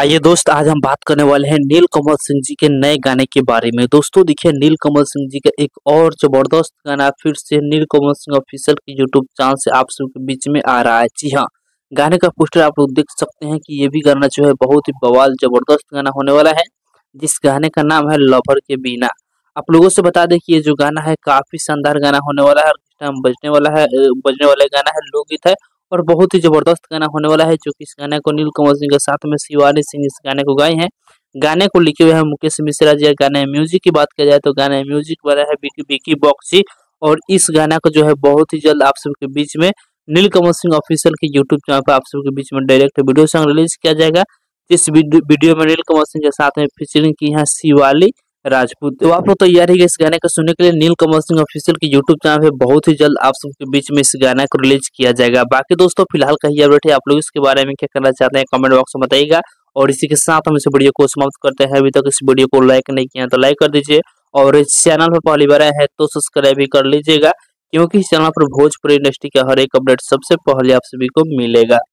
आइए दोस्त, आज हम बात करने वाले हैं नीलकमल सिंह जी के नए गाने के बारे में। दोस्तों देखिए, नीलकमल सिंह जी का एक और जबरदस्त गाना फिर से नीलकमल सिंह ऑफिशियल की यूट्यूब चैनल से आप सबके बीच में आ रहा है। जी हाँ, गाने का पोस्टर आप लोग देख सकते हैं कि ये भी गाना जो है बहुत ही बवाल जबरदस्त गाना होने वाला है, जिस गाने का नाम है लवर के बिना। आप लोगों से बता दें कि ये जो गाना है काफी शानदार गाना होने वाला है और इस टाइम बजने वाला गाना है, लोकगीत है और बहुत ही जबरदस्त गाना होने वाला है। जो कि इस गाने को नीलकमल सिंह के साथ में शिवानी सिंह इस गाने को गाए हैं। गाने को लिखे हुए हैं मुकेश मिश्रा जी। गाने म्यूजिक की बात किया जाए तो गाने म्यूजिक वाला है विकी बॉक्सी। और इस गाना को जो है बहुत ही जल्द आप सबके बीच में नीलकमल सिंह ऑफिशियल के यूट्यूब चैनल पर आप सबके बीच में डायरेक्ट वीडियो सॉन्ग रिलीज किया जाएगा। इस वीडियो में नीलकमल सिंह के साथ में फीचरिंग की है शिवाली राजपूत। तो आप लोग तैयार है इस गाने को सुनने के लिए। नीलकमल सिंह ऑफिशियल की यूट्यूब चैनल पे बहुत ही जल्द आप सबके बीच में इस गाना को रिलीज किया जाएगा। बाकी दोस्तों फिलहाल का ही अपडेट है, आप लोग इसके बारे में क्या करना चाहते हैं कमेंट बॉक्स में बताइएगा। और इसी के साथ हम इस वीडियो को समाप्त करते हैं। अभी तक इस वीडियो को लाइक नहीं किया तो लाइक कर दीजिए और इस चैनल पर पहली बार आए हैं तो सब्सक्राइब भी कर लीजिएगा, क्योंकि इस चैनल पर भोजपुरी इंडस्ट्री का हर एक अपडेट सबसे पहले आप सभी को मिलेगा।